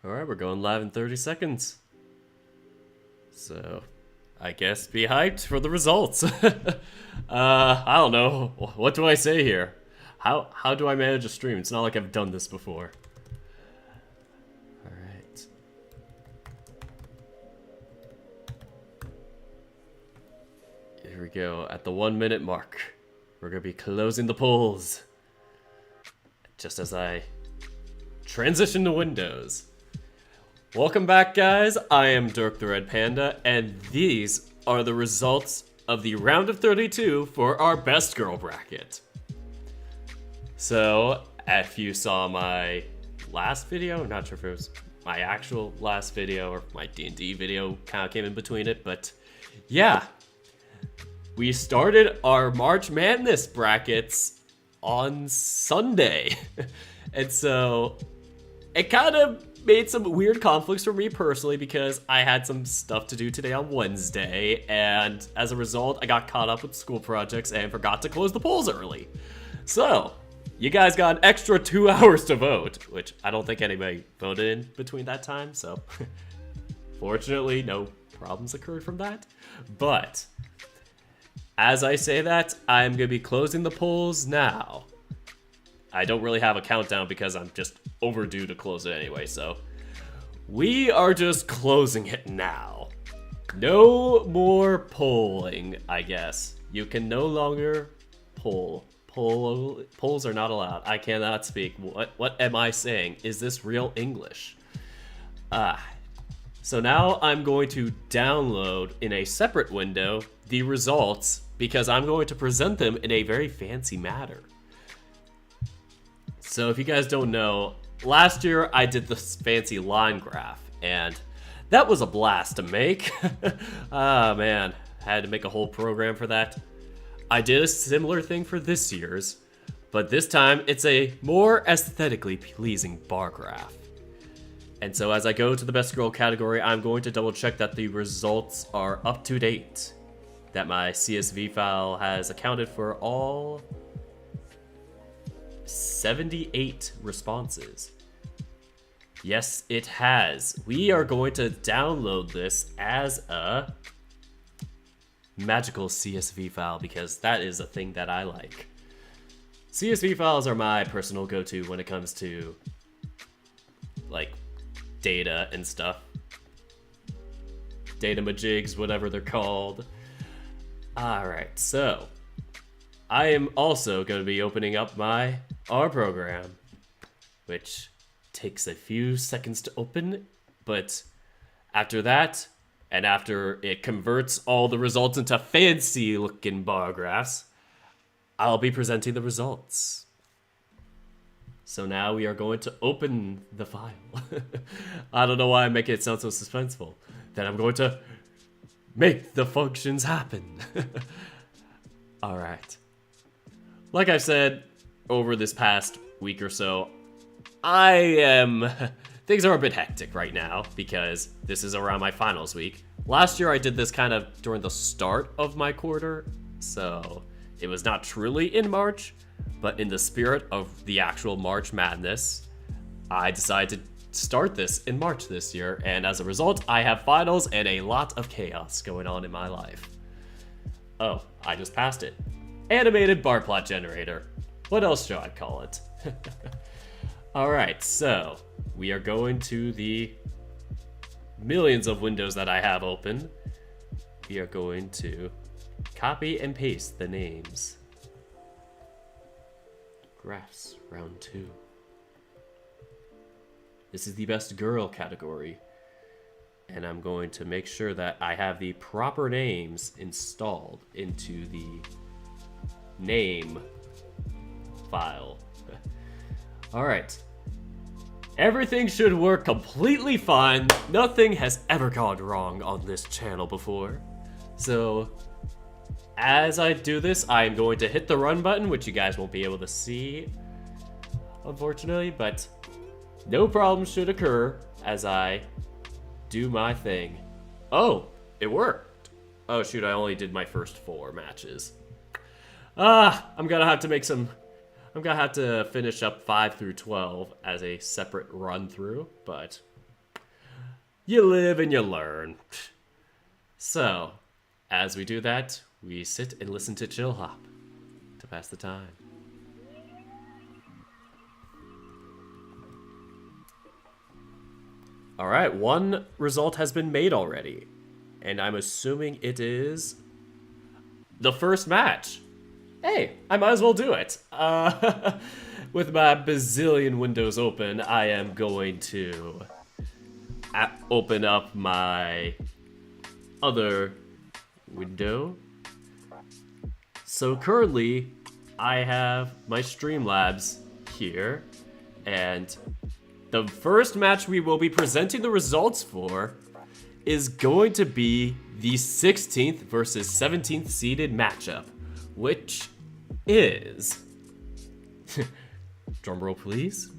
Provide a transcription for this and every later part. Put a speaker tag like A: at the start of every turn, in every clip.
A: Alright, we're going live in 30 seconds. So, I guess be hyped for the results. I don't know. What do I say here? How do I manage a stream? It's not like I've done this before. Alright. Here we go. At the 1 minute mark, we're going to be closing the polls. Just as I transition to Windows. Welcome back, guys. I am Dirk the Red Panda, and these are the results of the round of 32 for our best girl bracket. So, if you saw my last video, I'm not sure if it was my actual last video or my D&D video, kind of came in between it, but yeah. We started our March Madness brackets on Sunday. And so, it kind of made some weird conflicts for me personally because I had some stuff to do today on Wednesday, and as a result, I got caught up with school projects and forgot to close the polls early. So, you guys got an extra 2 hours to vote, which I don't think anybody voted in between that time, so fortunately, no problems occurred from that. But, as I say that, I'm going to be closing the polls now. I don't really have a countdown because I'm just overdue to close it anyway, so we are just closing it now. No more polling, I guess. You can no longer poll. Polls are not allowed. I cannot speak. What am I saying? Is this real English? So now I'm going to download in a separate window the results because I'm going to present them in a very fancy manner. So if you guys don't know, last year I did this fancy line graph, and that was a blast to make. Ah, man, I had to make a whole program for that. I did a similar thing for this year's, but this time it's a more aesthetically pleasing bar graph. And so as I go to the best girl category, I'm going to double check that the results are up to date, that my CSV file has accounted for all 78 responses. Yes, it has. We are going to download this as a magical CSV file because that is a thing that I like. CSV files are my personal go-to when it comes to like data and stuff. Data majigs, whatever they're called. Alright, so I am also going to be opening up my R program, which takes a few seconds to open, but after that, and after it converts all the results into fancy looking bar graphs, I'll be presenting the results. So now we are going to open the file. I don't know why I'm making it sound so suspenseful. Then I'm going to make the functions happen. Alright. Like I've said over this past week or so, things are a bit hectic right now because this is around my finals week. Last year I did this kind of during the start of my quarter, so it was not truly in March, but in the spirit of the actual March Madness, I decided to start this in March this year, and as a result, I have finals and a lot of chaos going on in my life. Oh, I just passed it. Animated bar plot generator. What else should I call it? Alright, so we are going to the millions of windows that I have open. We are going to copy and paste the names. Graphs, round 2. This is the best girl category. And I'm going to make sure that I have the proper names installed into the name file. Alright. Everything should work completely fine. Nothing has ever gone wrong on this channel before. So, as I do this, I'm going to hit the run button, which you guys won't be able to see, unfortunately, but no problems should occur as I do my thing. Oh, it worked. Oh shoot, I only did my first 4 matches. I'm gonna have to finish up 5 through 12 as a separate run through, but You live and you learn. So, as we do that, we sit and listen to Chill Hop to pass the time. Alright, one result has been made already. And I'm assuming it is the first match. Hey, I might as well do it. With my bazillion windows open, I am going to open up my other window. So currently, I have my Streamlabs here, and the first match we will be presenting the results for is going to be the 16th versus 17th seeded matchup, which is... drumroll please.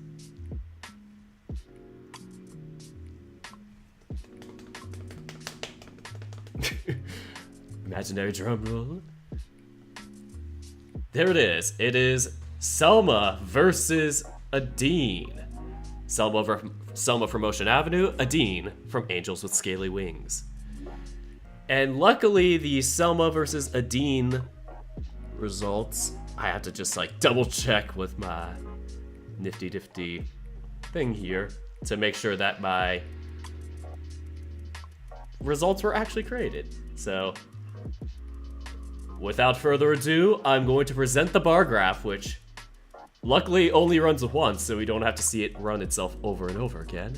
A: Imaginary drumroll. There it is. It is Selma versus Adine. Selma from Ocean Avenue, Adine from Angels with Scaly Wings. And luckily, the Selma versus Adine results, I have to just like double check with my nifty difty thing here to make sure that my results were actually created. So, without further ado, I'm going to present the bar graph, which luckily only runs once, so we don't have to see it run itself over and over again.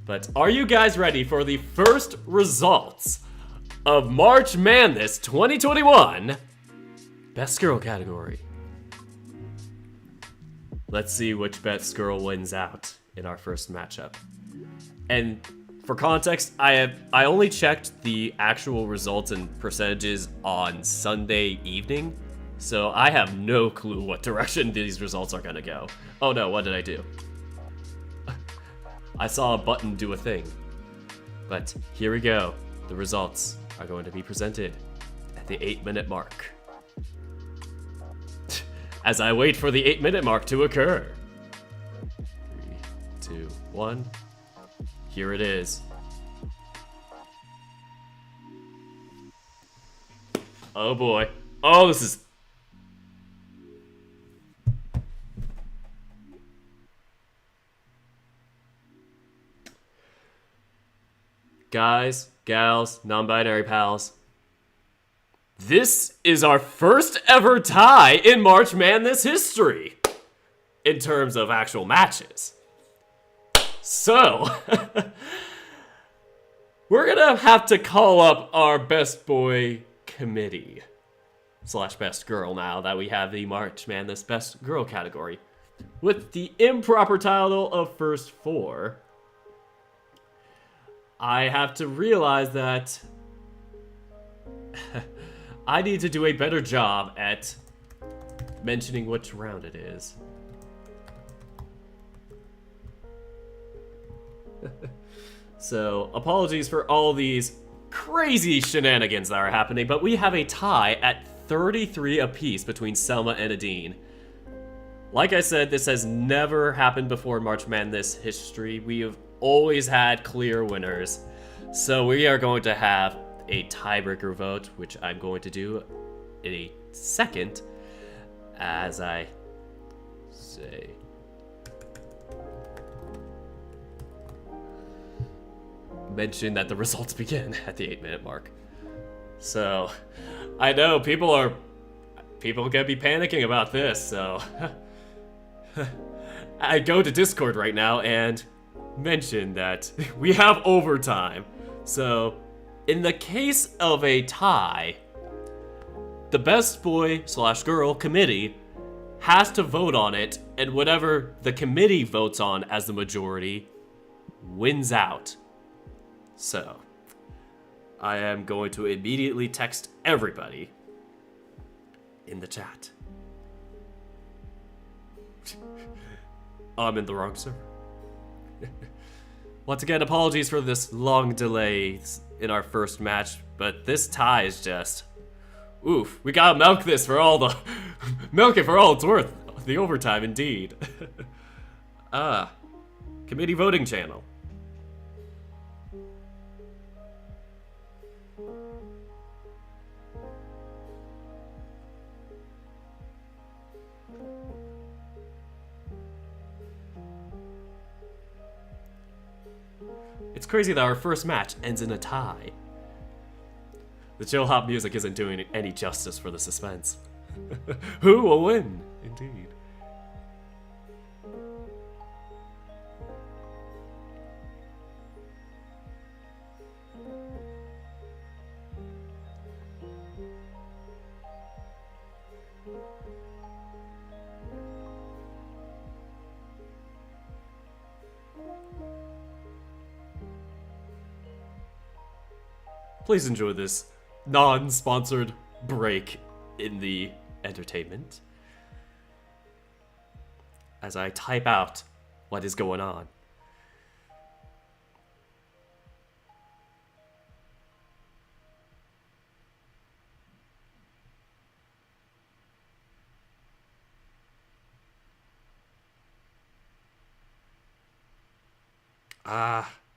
A: But are you guys ready for the first results of March Madness 2021 Best Girl category? Let's see which best girl wins out in our first matchup. And for context, I only checked the actual results and percentages on Sunday evening, so I have no clue what direction these results are gonna go. Oh no, what did I do? I saw a button do a thing. But here we go. The results are going to be presented at the 8-minute mark. As I wait for the 8-minute mark to occur. 3, 2, 1. Here it is. Oh boy. Oh, this is... Guys, gals, non-binary pals. This is our first ever tie in March Madness history. In terms of actual matches. So, we're gonna have to call up our best boy committee / best girl now that we have the March Madness best girl category. With the improper title of first four, I have to realize that I need to do a better job at mentioning which round it is. So, apologies for all these crazy shenanigans that are happening, but we have a tie at 33 apiece between Selma and Adine. Like I said, this has never happened before in March Madness history. We have always had clear winners. So we are going to have a tiebreaker vote, which I'm going to do in a second, as I say. Mention that the results begin at the 8-minute mark. So, I know people gonna be panicking about this, so I go to Discord right now and mention that we have overtime. So, in the case of a tie, the best boy / girl committee has to vote on it, and whatever the committee votes on as the majority wins out. So, I am going to immediately text everybody in the chat. I'm in the wrong server. Once again, apologies for this long delay in our first match, but this tie is just... oof, we gotta milk this for all the... milk it for all it's worth. The overtime, indeed. Committee voting channel. It's crazy that our first match ends in a tie. The chill hop music isn't doing any justice for the suspense. Who will win? Indeed. Please enjoy this non-sponsored break in the entertainment as I type out what is going on.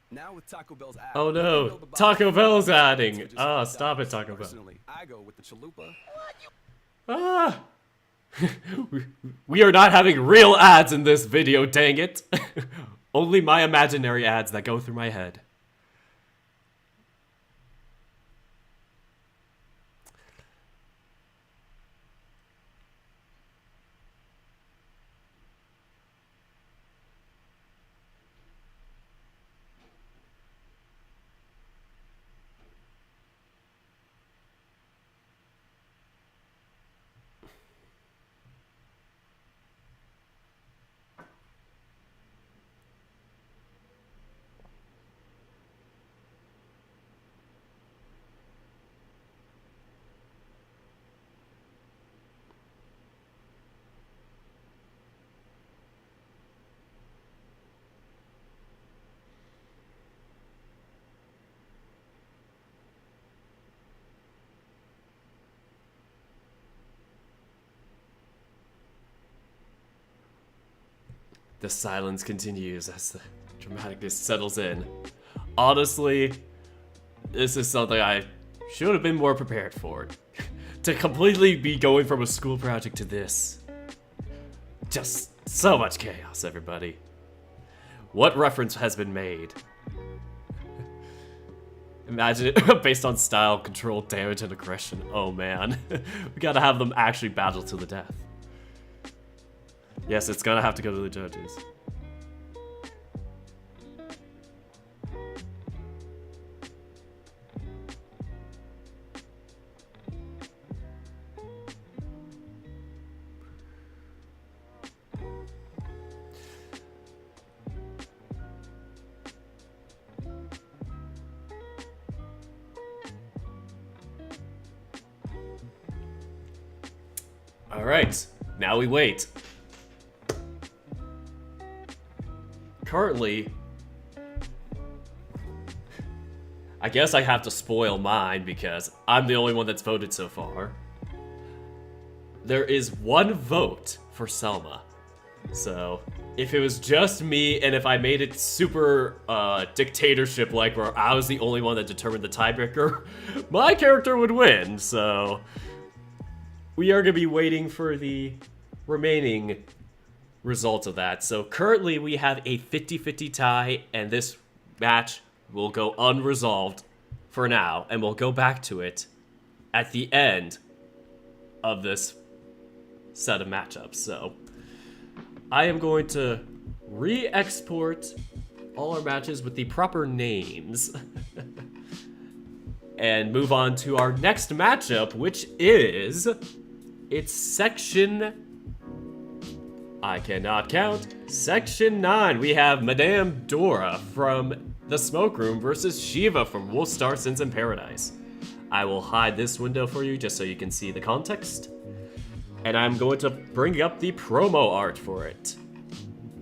B: Now with Taco Bell's ad.
A: Oh no, Taco Bell's adding. Ah, stop it, Taco Bell.
B: Personally, I go with the chalupa.
A: Ah! We are not having real ads in this video, dang it. Only my imaginary ads that go through my head. The silence continues as the dramaticness settles in. Honestly, this is something I should have been more prepared for. To completely be going from a school project to this. Just so much chaos, everybody. What reference has been made? Imagine it based on style, control, damage, and aggression. Oh man. We gotta have them actually battle to the death. Yes, it's gonna have to go to the judges. All right, now we wait. Currently, I guess I have to spoil mine because I'm the only one that's voted so far. There is one vote for Selma. So, if it was just me and if I made it super dictatorship-like where I was the only one that determined the tiebreaker, my character would win. So, we are going to be waiting for the remaining results of that. So currently we have a 50-50 tie, and this match will go unresolved for now, and we'll go back to it at the end of this set of matchups. So I am going to re-export all our matches with the proper names and move on to our next matchup, which is, it's section, I cannot count, section 9. We have Madame Dora from The Smoke Room versus Shiva from Wolfstar Sins in Paradise. I will hide this window for you just so you can see the context. And I'm going to bring up the promo art for it.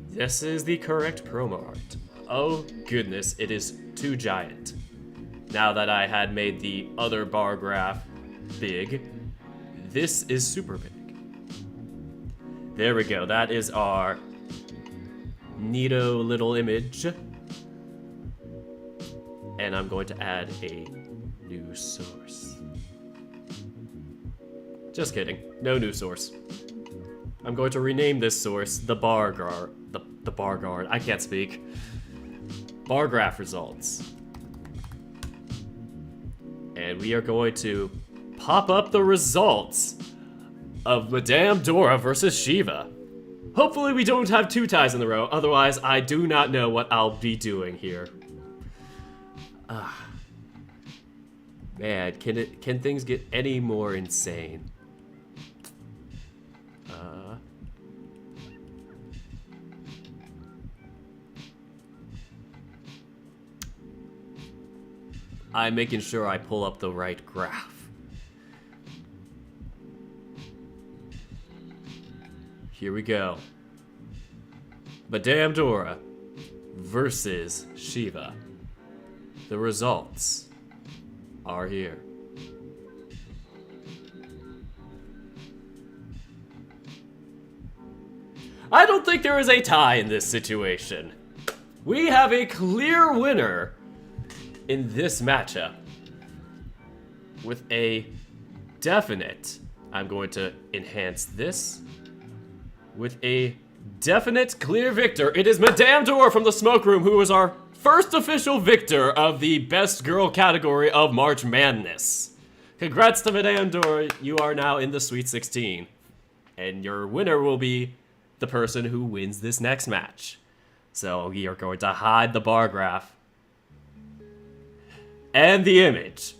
A: This is the correct promo art. Oh goodness, it is too giant. Now that I had made the other bar graph big, this is super big. There we go, that is our neato little image. And I'm going to add a new source. Just kidding, no new source. I'm going to rename this source the Bar Guard. The Bar Guard, I can't speak. bar graph results. And we are going to pop up the results of Madame Dora versus Shiva. Hopefully we don't have 2 ties in a row, otherwise I do not know what I'll be doing here. Man, can things get any more insane? I'm making sure I pull up the right graph. Here we go. Madame Dora versus Shiva. The results are here. I don't think there is a tie in this situation. We have a clear winner in this matchup with a definite, I'm going to enhance this, with a definite clear victor. It is Madame Dora from the Smoke Room, who is our first official victor of the Best Girl category of March Madness. Congrats to Madame Dora, you are now in the Sweet 16. And your winner will be the person who wins this next match. So we are going to hide the bar graph and the image.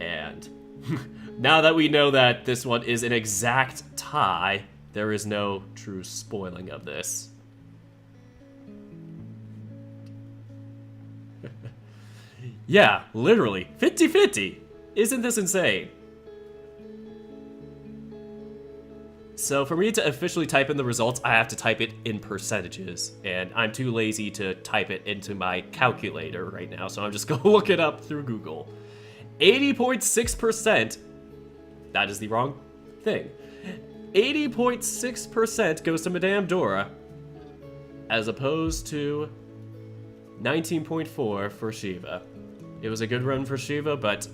A: And now that we know that this one is an exact tie, there is no true spoiling of this. Yeah, literally, 50-50. Isn't this insane? So for me to officially type in the results, I have to type it in percentages, and I'm too lazy to type it into my calculator right now, so I'm just gonna look it up through Google. 80.6%, that is the wrong thing. 80.6% goes to Madame Dora, as opposed to 19.4 for Shiva. It was a good run for Shiva, but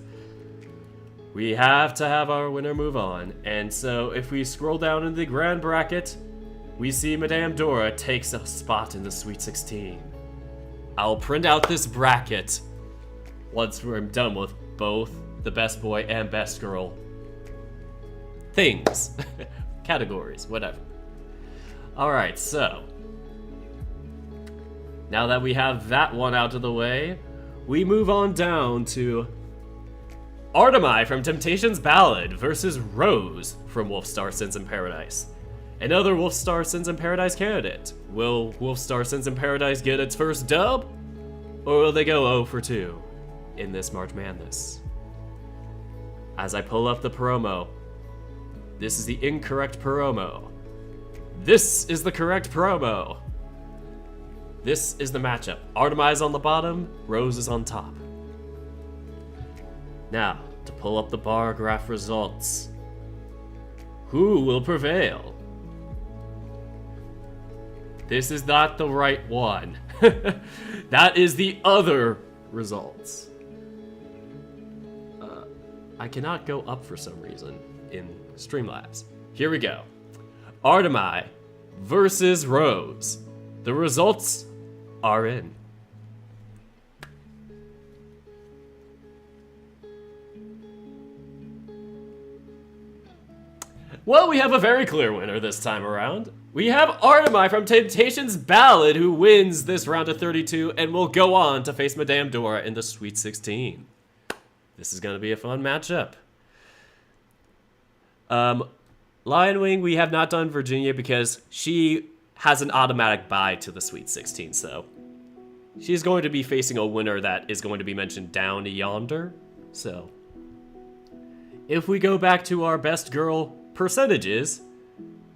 A: we have to have our winner move on. And so if we scroll down in the grand bracket, we see Madame Dora takes a spot in the Sweet 16. I'll print out this bracket once we're done with both the Best Boy and Best Girl things. Categories, whatever. Alright, so now that we have that one out of the way, we move on down to Artemai from Temptations Ballad versus Rose from Wolfstar Sins in Paradise. Another Wolfstar Sins in Paradise candidate. Will Wolfstar Sins in Paradise get its first dub? Or will they go 0 for 2 in this March Madness? As I pull up the promo, this is the incorrect promo. This is the correct promo. This is the matchup. Artemai is on the bottom, Rose is on top. Now, to pull up the bar graph results. Who will prevail? This is not the right one. That is the other results. I cannot go up for some reason in Streamlabs. Here we go. Artemai versus Rose. The results are in. Well, we have a very clear winner this time around. We have Artemai from Temptations Ballad, who wins this round of 32 and will go on to face Madame Dora in the Sweet 16. This is going to be a fun matchup. Lionwing, we have not done Virginia because she has an automatic bye to the Sweet 16, so she's going to be facing a winner that is going to be mentioned down yonder. So if we go back to our Best Girl percentages,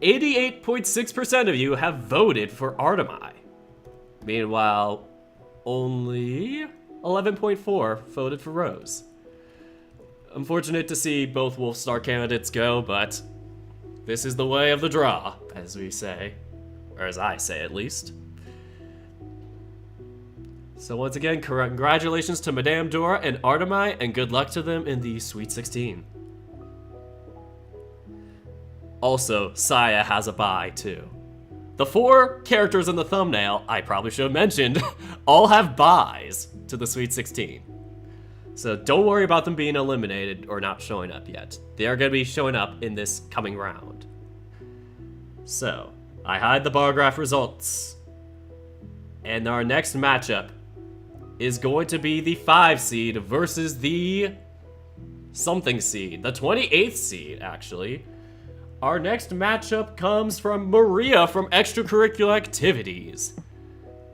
A: 88.6% of you have voted for Artemai. Meanwhile, only 11.4 voted for Rose. Unfortunate to see both Wolfstar candidates go, but this is the way of the draw, as we say. Or as I say, at least. So once again, congratulations to Madame Dora and Artemai, and good luck to them in the Sweet 16. Also, Saya has a bye, too. the 4 characters in the thumbnail, I probably should have mentioned, all have buys to the Sweet 16. So don't worry about them being eliminated or not showing up yet. They are going to be showing up in this coming round. So, I hide the bar graph results. And our next matchup is going to be the 5 seed versus the something seed. The 28th seed, actually. Our next matchup comes from Maria from Extracurricular Activities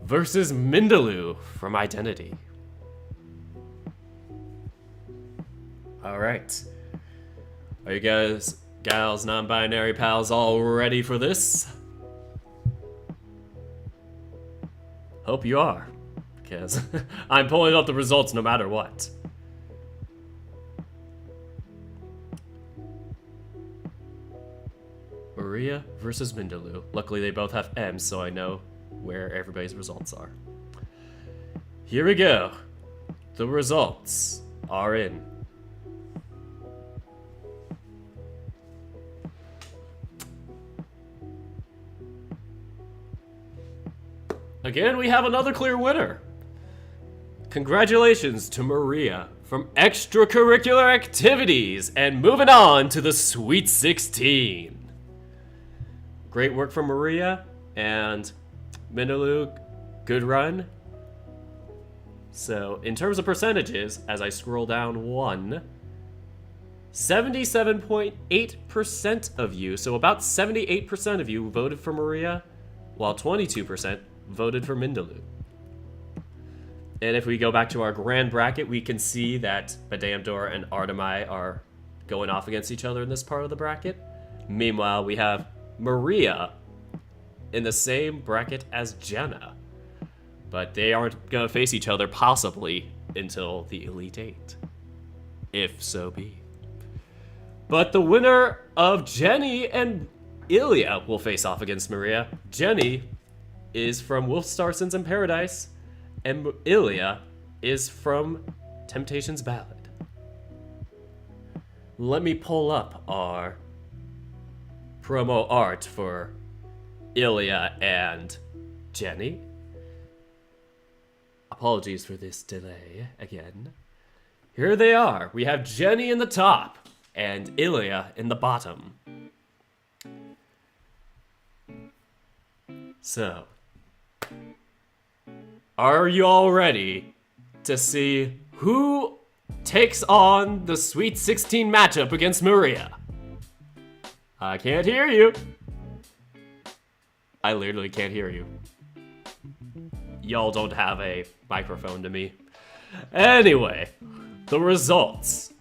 A: versus Mindaloo from Identity. Alright. Are you guys, gals, non-binary pals, all ready for this? Hope you are, because I'm pulling up the results no matter what. Maria versus Mindaloo. Luckily they both have M's, so I know where everybody's results are. Here we go. The results are in. Again, we have another clear winner. Congratulations to Maria from Extracurricular Activities, and moving on to the Sweet 16. Great work from Maria, and Mindaloo, good run. So, in terms of percentages, as I scroll down one, 77.8% of you, so about 78% of you voted for Maria, while 22% voted for Mindaloo. And if we go back to our grand bracket, we can see that Badamdor and Artemai are going off against each other in this part of the bracket. Meanwhile, we have Maria in the same bracket as Jenna. But they aren't going to face each other possibly until the Elite Eight. If so be. But the winner of Jenny and Ilya will face off against Maria. Jenny is from Wolfstar Sins in Paradise, and Ilya is from Temptations Ballad. Let me pull up our promo art for Ilya and Jenny. Apologies for this delay again. Here they are. We have Jenny in the top and Ilya in the bottom. So, are you all ready to see who takes on the Sweet 16 matchup against Maria? I can't hear you. I literally can't hear you. Y'all don't have a microphone to me. Anyway, the results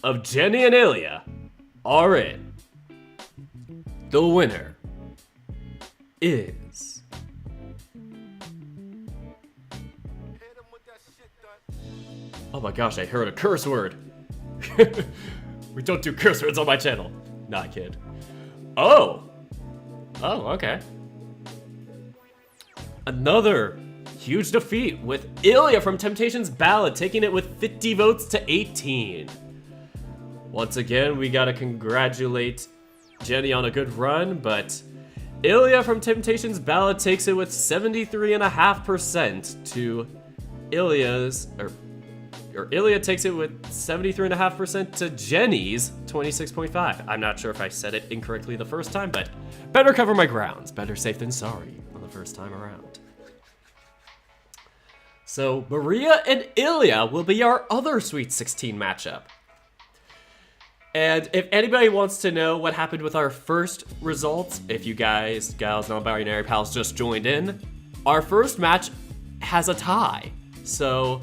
A: of Jenny and Ilya are in. The winner is... Oh my gosh, I heard a curse word. We don't do curse words on my channel. Not kid. Oh, okay. Another huge defeat with Ilya from Temptations Ballad taking it with 50 votes to 18. Once again, we gotta congratulate Jenny on a good run, but Ilya from Temptations Ballad takes it with 73.5% to Ilya's, or Ilya takes it with 73.5% to Jenny's 26.5. I'm not sure if I said it incorrectly the first time, but better cover my grounds. Better safe than sorry on the first time around. So Maria and Ilya will be our other Sweet 16 matchup. And if anybody wants to know what happened with our first results, if you guys, gals, non-binary pals just joined in, our first match has a tie. So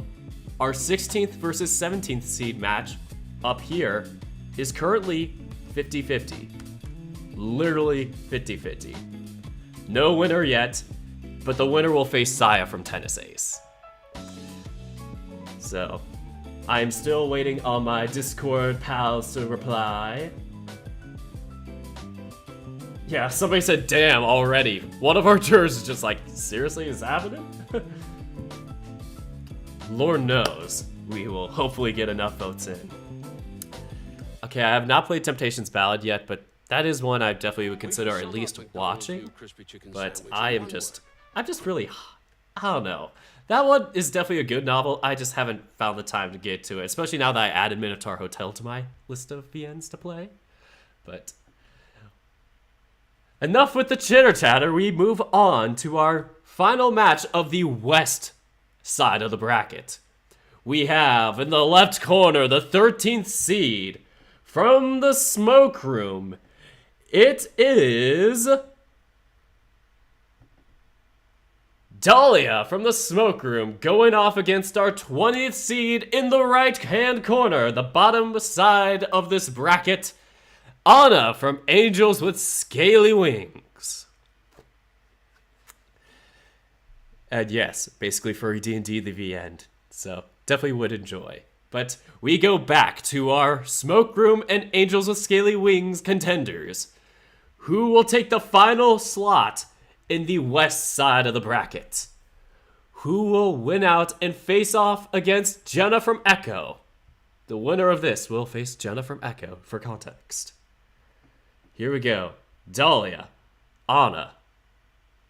A: our 16th versus 17th seed match up here is currently 50-50. Literally 50-50. No winner yet, but the winner will face Saya from Tennis Ace. So, I'm still waiting on my Discord pals to reply. Yeah, somebody said, damn, already. One of our jurors is just like, seriously, is that happening? Lord knows, we will hopefully get enough votes in. Okay, I have not played Temptations Ballad yet, but that is one I definitely would consider at least watching. But I'm just really, I don't know. That one is definitely a good novel. I just haven't found the time to get to it, especially now that I added Minotaur Hotel to my list of VNs to play. But enough with the chitter chatter. We move on to our final match of the West side of the bracket. We have in the left corner the 13th seed from the Smoke Room. It is Dahlia from the Smoke Room going off against our 20th seed in the right-hand corner, the bottom side of this bracket, Anna from Angels with Scaly Wings. And yes, basically for D&D the end, so definitely would enjoy. But we go back to our Smoke Room and Angels with Scaly Wings contenders. Who will take the final slot in the west side of the bracket? Who will win out and face off against Jenna from Echo? The winner of this will face Jenna from Echo for context. Here we go. Dahlia, Anna,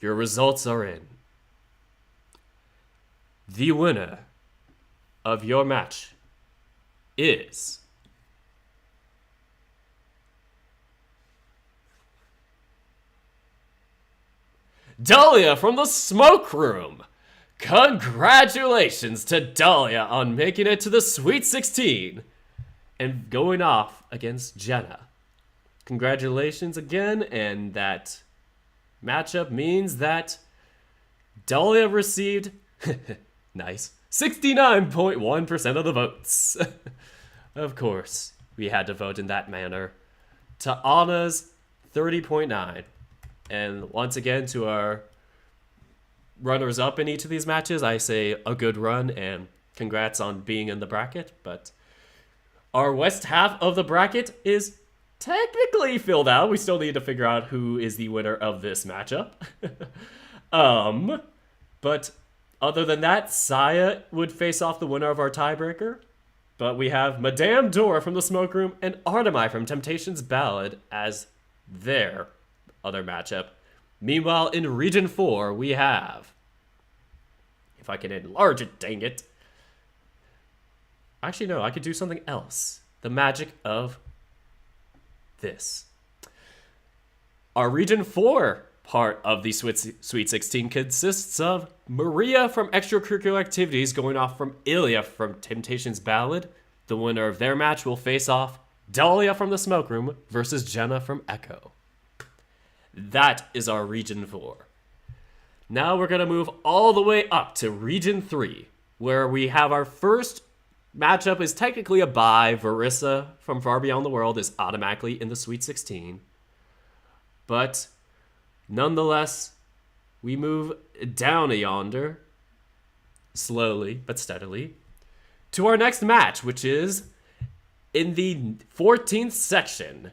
A: your results are in. The winner of your match is Dahlia from the Smoke Room. Congratulations to Dahlia on making it to the Sweet 16 and going off against Jenna. Congratulations again, and that matchup means that Dahlia received, nice, 69.1% of the votes. Of course, we had to vote in that manner. To Anna's 30.9. And once again, to our runners-up in each of these matches, I say a good run and congrats on being in the bracket. But our west half of the bracket is technically filled out. We still need to figure out who is the winner of this matchup. But other than that, Saya would face off the winner of our tiebreaker. But we have Madame Dora from the Smoke Room and Artemai from Temptations Ballad as their other matchup. Meanwhile, in Region 4, we have, if I can enlarge it, dang it. Actually, no, I could do something else. The magic of this. Our Region 4 part of the Sweet 16 consists of Maria from Extracurricular Activities going off from Ilya from Temptations Ballad. The winner of their match will face off Dahlia from the Smoke Room versus Jenna from Echo. That is our Region 4. Now we're going to move all the way up to Region 3, where we have our first matchup is technically a bye. Verissa from Far Beyond the World is automatically in the Sweet 16. But nonetheless, we move down a yonder, slowly but steadily, to our next match, which is in the 14th section.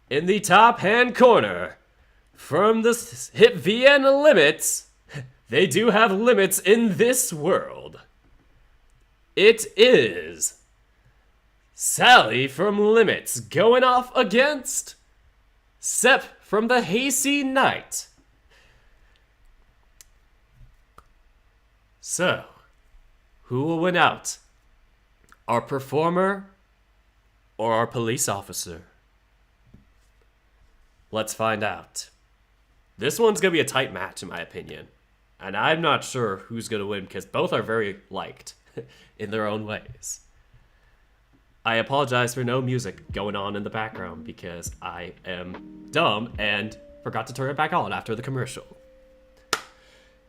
A: In the top hand corner, from the hit VN limits, they do have limits in this world. It is Sally from Limits going off against Sep from the Hasty Night. So, who will win out? Our performer or our police officer? Let's find out. This one's going to be a tight match, in my opinion. And I'm not sure who's going to win because both are very liked in their own ways. I apologize for no music going on in the background because I am dumb and forgot to turn it back on after the commercial.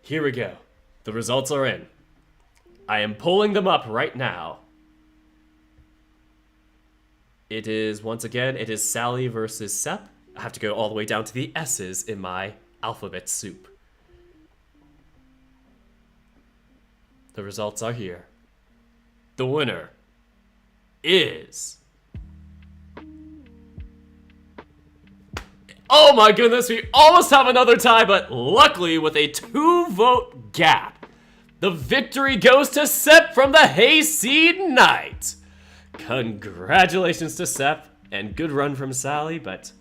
A: Here we go. The results are in. I am pulling them up right now. It is, once again, it is Sally versus Sep. I have to go all the way down to the S's in my alphabet soup. The results are here. The winner is... Oh my goodness, we almost have another tie, but luckily with a 2-vote gap, the victory goes to Sep from the Hayseed Night. Congratulations to Sep. And good run from Sally, but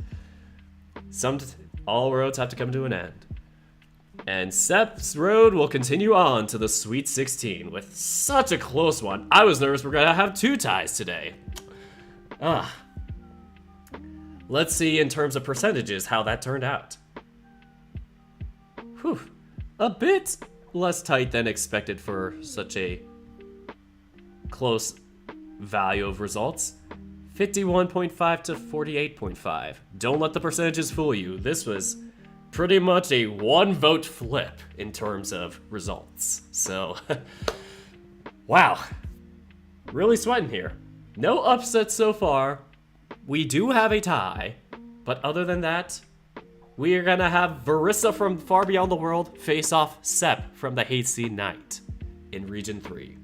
A: all roads have to come to an end. And Sep's road will continue on to the Sweet 16 with such a close one. I was nervous we're gonna have 2 ties today. Let's see in terms of percentages how that turned out. Whew. A bit less tight than expected for such a close value of results. 51.5 to 48.5. Don't let the percentages fool you. This was pretty much a 1-vote flip in terms of results. So, wow. Really sweating here. No upsets so far. We do have a tie, but other than that, we are gonna have Verissa from Far Beyond the World face off Sep from the Hayseed Knight in Region 3.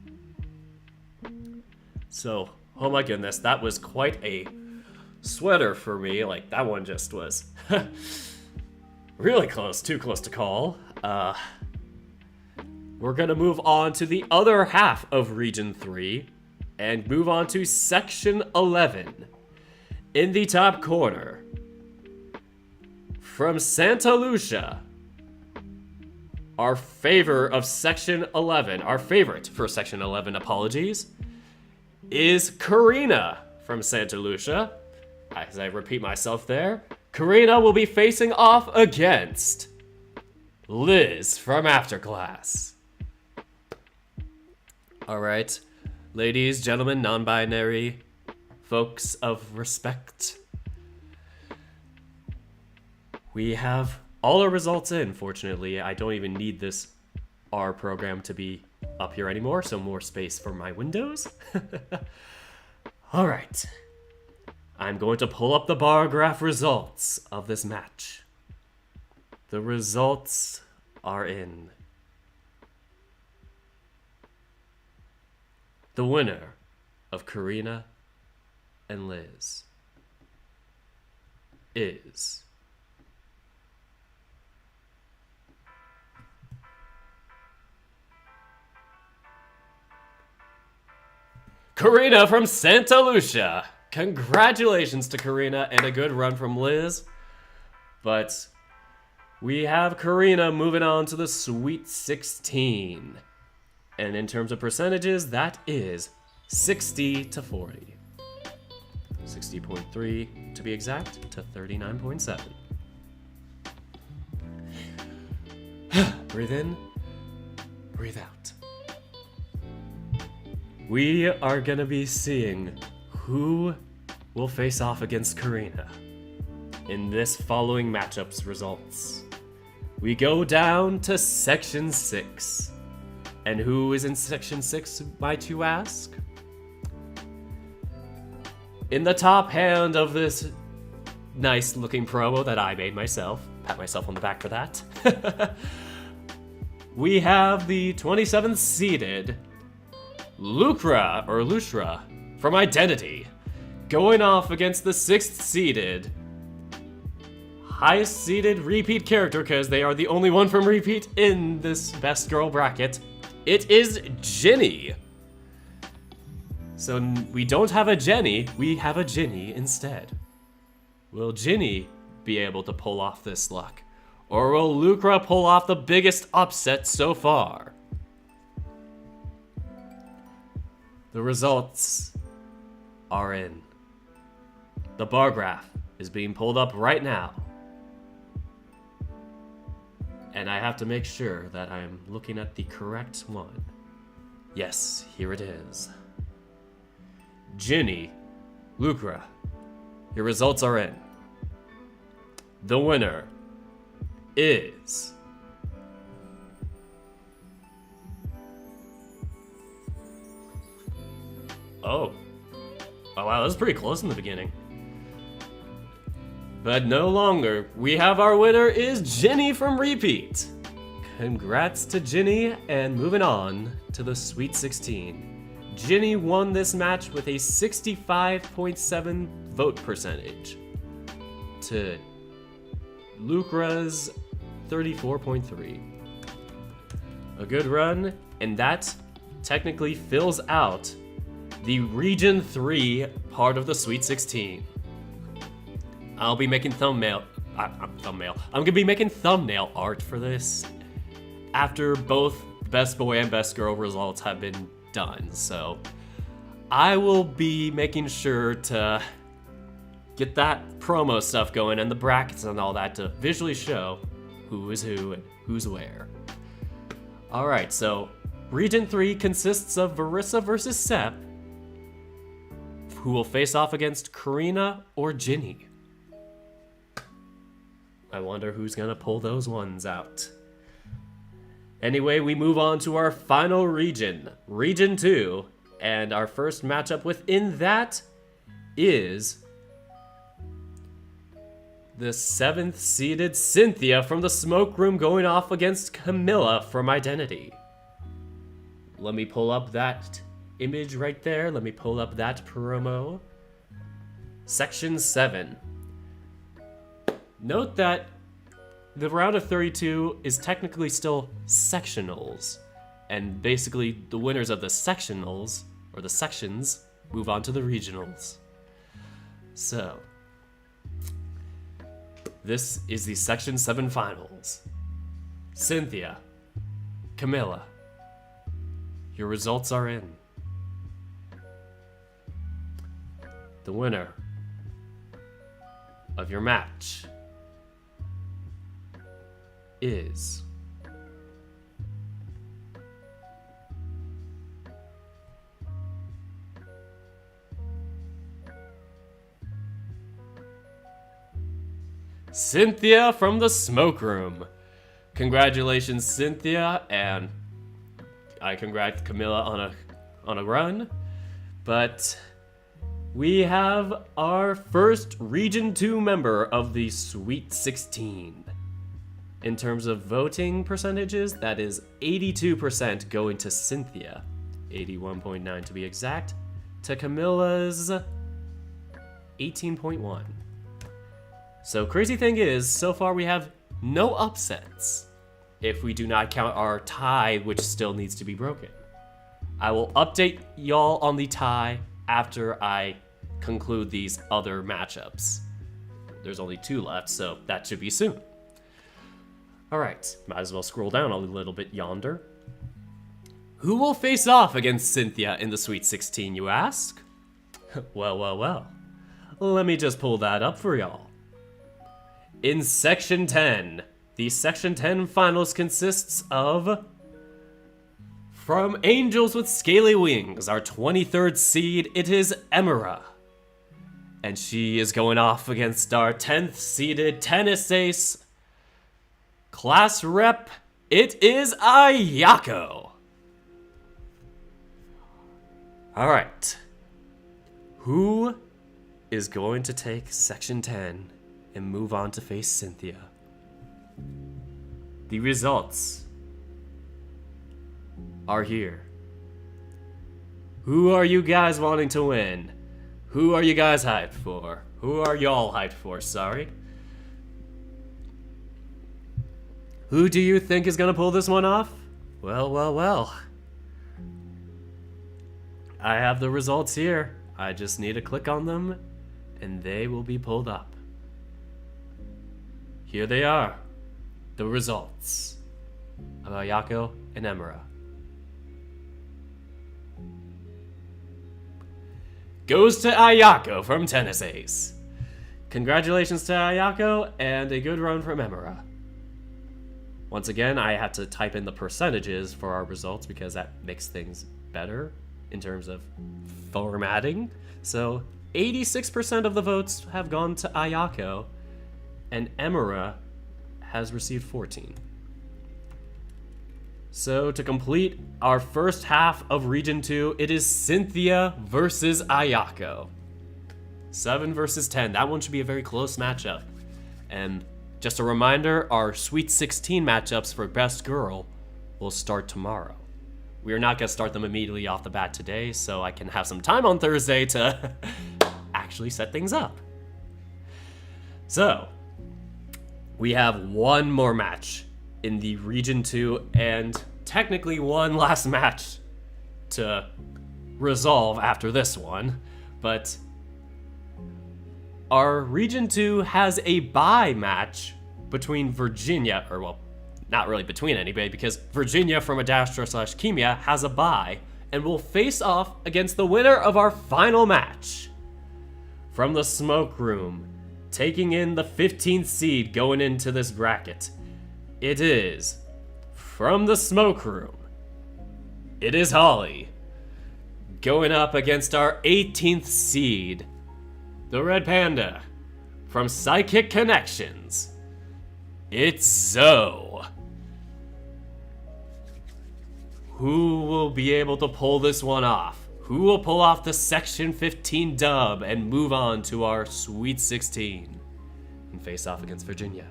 A: So, oh my goodness, that was quite a sweater for me. Like, that one just was really close, too close to call. We're gonna move on to the other half of Region 3 and move on to Section 11. In the top corner, from Santa Lucia, our favorite for Section 11, apologies, is Karina from Santa Lucia. As I repeat myself there, Karina will be facing off against Liz from Afterclass. Alright, ladies, gentlemen, non-binary folks of respect. We have all our results in, fortunately. I don't even need this R program to be up here anymore, so more space for my windows. Alright. I'm going to pull up the bar graph results of this match. The results are in. The winner of Karina and Liz is Karina from Santa Lucia. Congratulations to Karina and a good run from Liz. But we have Karina moving on to the Sweet 16. And in terms of percentages, that is 60 to 40. 60.3 to be exact, to 39.7. Breathe in, breathe out. We are gonna be seeing who will face off against Karina in this following matchup's results. We go down to Section 6. And who is in Section 6, might you ask? In the top hand of this nice looking promo that I made myself, pat myself on the back for that, we have the 27th seeded Lushra from Identity going off against the 6th seeded highest seeded repeat character, because they are the only one from repeat in this best girl bracket. It is Ginny. So we don't have a Jenny, we have a Ginny instead. Will Ginny be able to pull off this luck? Or will Lucra pull off the biggest upset so far? The results are in. The bar graph is being pulled up right now. And I have to make sure that I'm looking at the correct one. Yes, here it is. Ginny, Lucra, your results are in. The winner is... Oh wow, that was pretty close in the beginning. But no longer. We have our winner is Ginny from Repeat. Congrats to Ginny, and moving on to the Sweet 16. Ginny won this match with a 65.7 vote percentage to Lucra's 34.3. A good run, and that technically fills out the Region 3 part of the Sweet 16. I'll be making thumbnail. I'm gonna be making thumbnail art for this after both Best Boy and Best Girl results have been done. So I will be making sure to get that promo stuff going and the brackets and all that to visually show who is who and who's where. All right, so Region 3 consists of Verissa versus Sep, who will face off against Karina or Ginny. I wonder who's gonna pull those ones out. Anyway, we move on to our final region, Region 2, and our first matchup within that is the 7th seeded Cynthia from the Smoke Room going off against Camilla from Identity. Let me pull up that image right there. Let me pull up that promo. Section 7. Note that the round of 32 is technically still sectionals, and basically the winners of the sectionals, or the sections, move on to the regionals. So, this is the Section 7 finals. Cynthia, Camilla, your results are in. The winner of your match is Cynthia from the Smoke Room. Congratulations, Cynthia, and I congratulate Camilla on a run. But we have our first Region 2 member of the Sweet 16. In terms of voting percentages, that is 82% going to Cynthia, 81.9 to be exact, to Camilla's 18.1. So crazy thing is, so far we have no upsets, if we do not count our tie, which still needs to be broken. I will update y'all on the tie after I conclude these other matchups. There's only 2 left, so that should be soon. Alright, might as well scroll down a little bit yonder. Who will face off against Cynthia in the Sweet 16, you ask? Well. Let me just pull that up for y'all. In Section 10, the Section 10 finals consists of, from Angels with Scaly Wings, our 23rd seed, it is Emira. And she is going off against our 10th seeded tennis ace, class rep, it is Ayako. Alright. Who is going to take Section 10 and move on to face Cynthia? The results are here. Who are you guys wanting to win? Who are you guys hyped for? Who are y'all hyped for, sorry? Who do you think is gonna pull this one off? Well. I have the results here. I just need to click on them, and they will be pulled up. Here they are. The results of Ayako and Emira. Goes to Ayako from Tennis Ace. Congratulations to Ayako, and a good run from Emira. Once again, I had to type in the percentages for our results because that makes things better in terms of formatting. So 86% of the votes have gone to Ayako, and Emira has received 14. So to complete our first half of Region 2, it is Cynthia versus Ayako. 7 versus 10. That one should be a very close matchup. And just a reminder, our Sweet 16 matchups for Best Girl will start tomorrow. We are not going to start them immediately off the bat today, so I can have some time on Thursday to actually set things up. So, we have one more match in the Region 2, and technically one last match to resolve after this one, but our Region 2 has a bye match between Virginia, or well, not really between anybody, because Virginia from Adastra/Kemia has a bye, and will face off against the winner of our final match. From the Smoke Room, taking in the 15th seed going into this bracket, it is, from the Smoke Room, it is Holly, going up against our 18th seed, the Red Panda. From Psychic Connections, it's Zoe. Who will be able to pull this one off? Who will pull off the Section 15 dub and move on to our Sweet 16 and face off against Virginia?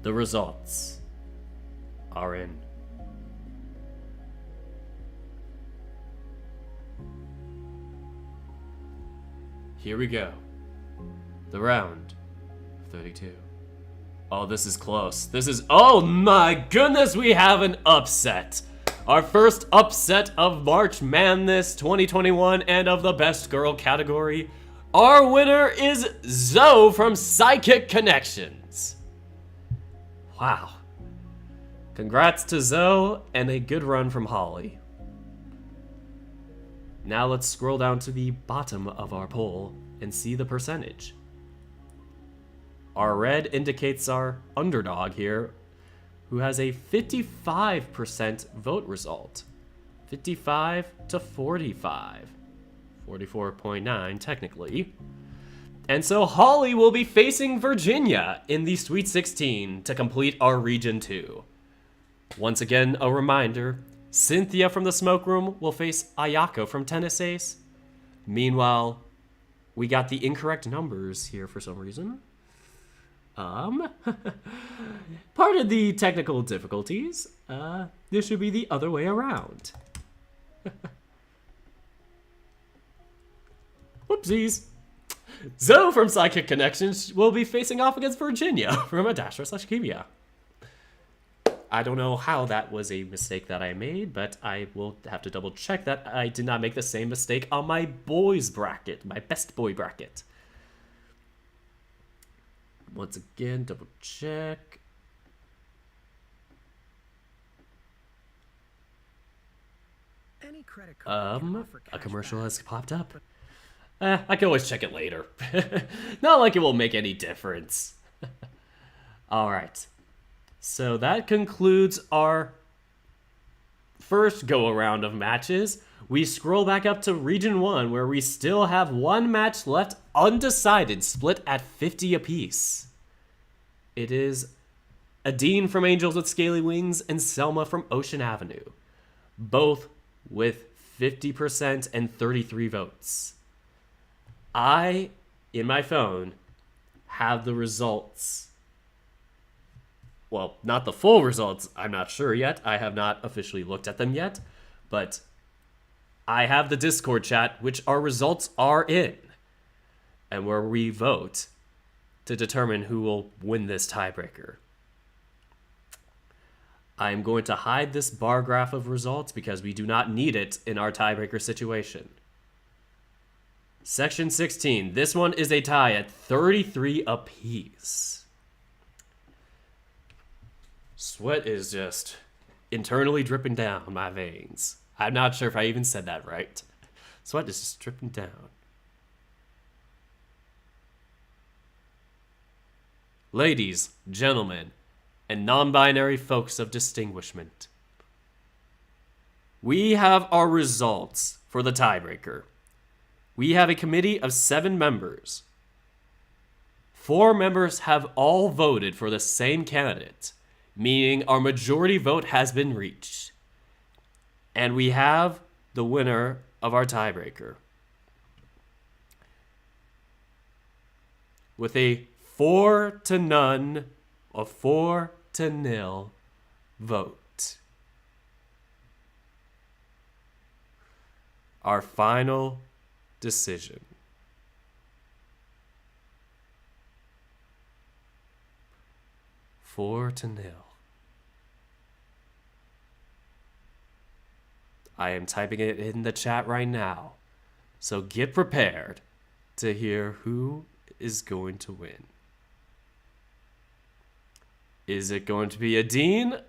A: The results are in. Here we go. The round of 32. Oh, this is close. This is, oh my goodness, we have an upset. Our first upset of March Madness 2021 and of the Best Girl category. Our winner is Zoe from Psychic Connections. Wow. Congrats to Zoe and a good run from Holly. Now let's scroll down to the bottom of our poll and see the percentage. Our red indicates our underdog here, who has a 55% vote result. 55 to 45. 44.9 technically. And so Holly will be facing Virginia in the Sweet 16 to complete our Region 2. Once again, a reminder, Cynthia from the Smoke Room will face Ayako from Tennis Ace. Meanwhile, we got the incorrect numbers here for some reason. Pardon the technical difficulties. This should be the other way around. Whoopsies. Zoe from Psychic Connections will be facing off against Virginia from Adastra/Kemia. I don't know how that was a mistake that I made, but I will have to double check that I did not make the same mistake on my boys bracket, my best boy bracket. Once again, double check.
C: Any credit card can offer
A: A
C: cash
A: commercial
C: back.
A: has popped up. I can always check it later. Not like it will make any difference. All right. So that concludes our first go-around of matches. We scroll back up to Region 1, where we still have one match left undecided, split at 50 apiece. It is Adine from Angels with Scaly Wings and Selma from Ocean Avenue, both with 50% and 33 votes. I, in my phone, have the results. Well, not the full results, I'm not sure yet. I have not officially looked at them yet, but I have the Discord chat, which our results are in, and where we vote to determine who will win this tiebreaker. I'm going to hide this bar graph of results because we do not need it in our tiebreaker situation. Section 16, this one is a tie at 33 apiece. Sweat is just internally dripping down my veins. I'm not sure if I even said that right. Sweat is just dripping down. Ladies, gentlemen, and non-binary folks of distinguishment, we have our results for the tiebreaker. We have a committee of 7 members. 4 members have all voted for the same candidate, meaning our majority vote has been reached. And we have the winner of our tiebreaker, with a 4-0 vote. Our final decision. Four to nil. I am typing it in the chat right now. So get prepared to hear who is going to win. Is it going to be Adine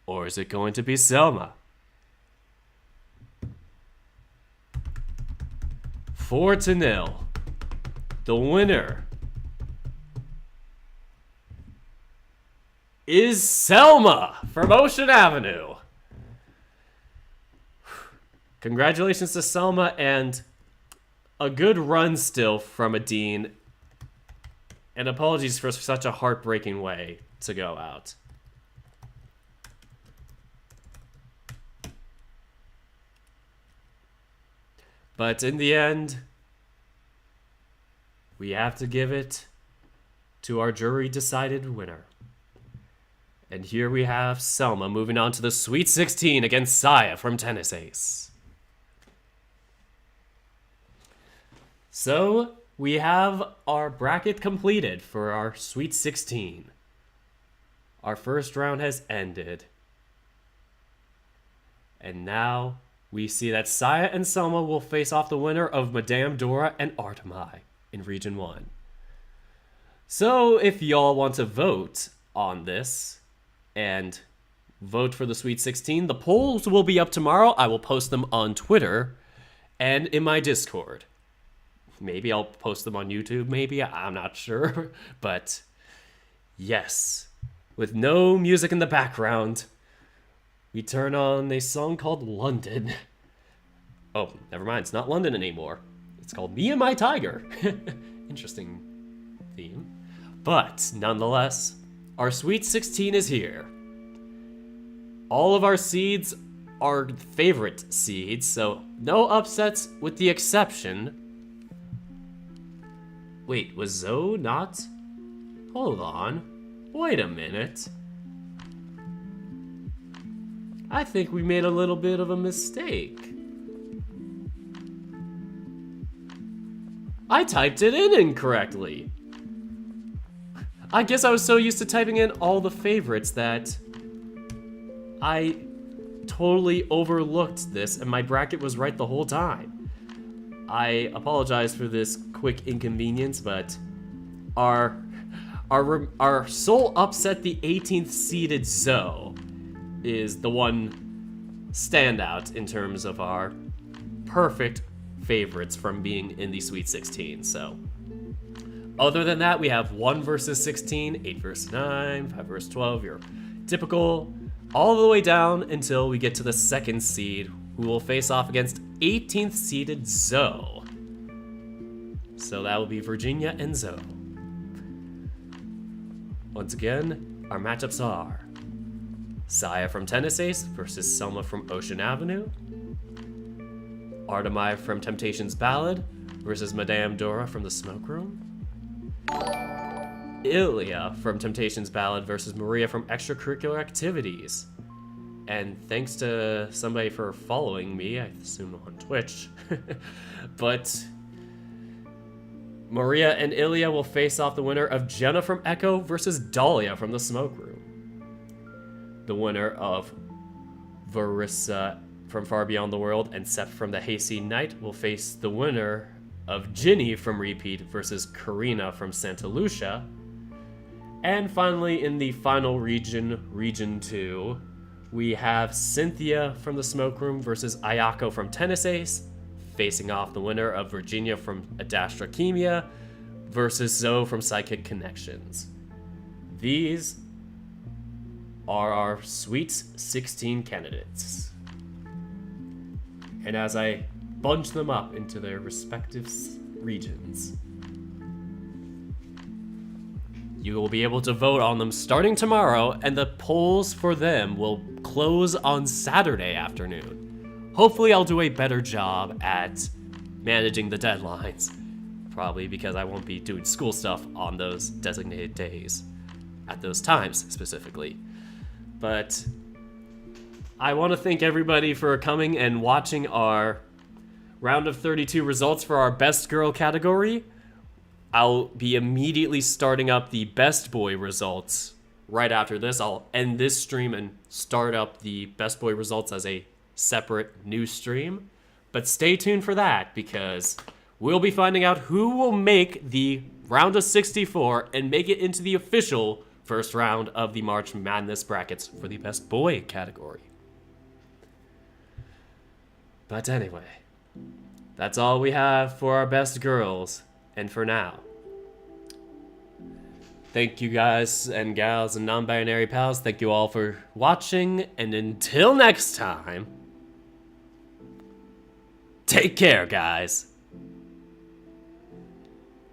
A: or is it going to be Selma? 4-0. The winner is Selma from Ocean Avenue. Congratulations to Selma, and a good run still from Adine. And apologies for such a heartbreaking way to go out. But in the end, we have to give it to our jury-decided winner. And here we have Selma moving on to the Sweet 16 against Saya from Tennis Ace. So, we have our bracket completed for our Sweet 16. Our first round has ended. And now we see that Saya and Selma will face off the winner of Madame Dora and Artemai in Region 1. So, if y'all want to vote on this and vote for the Sweet 16, the polls will be up tomorrow. I will post them on Twitter and in my Discord. Maybe I'll post them on YouTube, maybe, I'm not sure. But yes, with no music in the background, we turn on a song called London. Oh, never mind, it's not London anymore. It's called Me and My Tiger. Interesting theme. But nonetheless, our Sweet 16 is here. All of our seeds are favorite seeds, so no upsets with the exception. Wait, was Zoe not? Hold on. Wait a minute. I think we made a little bit of a mistake. I typed it in incorrectly. I guess I was so used to typing in all the favorites that I totally overlooked this and my bracket was right the whole time. I apologize for this quick inconvenience, but our sole upset, the 18th seeded Zoe, is the one standout in terms of our perfect favorites from being in the Sweet 16. So, other than that, we have 1 versus 16, 8 versus 9, 5 versus 12, your typical, all the way down until we get to the second seed, who will face off against 18th seeded Zoe. So that will be Virginia and Zoe. Once again, our matchups are Saya from Tennis Ace versus Selma from Ocean Avenue, Artemai from Temptations Ballad versus Madame Dora from the Smoke Room, Ilya from Temptations Ballad versus Maria from Extracurricular Activities. And thanks to somebody for following me, I assume on Twitch. But Maria and Ilya will face off the winner of Jenna from Echo versus Dahlia from the Smoke Room. The winner of Varissa from Far Beyond the World and Seth from the Hasty Night will face the winner of Ginny from Repeat versus Karina from Santa Lucia. And finally, in the final region, Region 2, we have Cynthia from the Smoke Room versus Ayako from Tennis Ace, facing off the winner of Virginia from Adastrachemia versus Zoe from Psychic Connections. These are our Sweet 16 candidates. And as I bunch them up into their respective regions, you will be able to vote on them starting tomorrow, and the polls for them will close on Saturday afternoon. Hopefully I'll do a better job at managing the deadlines. Probably because I won't be doing school stuff on those designated days, at those times specifically. But I want to thank everybody for coming and watching our round of 32 results for our Best Girl category. I'll be immediately starting up the Best Boy results right after this. I'll end this stream and start up the Best Boy results as a separate new stream. But stay tuned for that, because we'll be finding out who will make the round of 64 and make it into the official first round of the March Madness brackets for the best boy category. But anyway, that's all we have for our best girls, and for now. Thank you guys and gals and non-binary pals. Thank you all for watching, and until next time, take care, guys.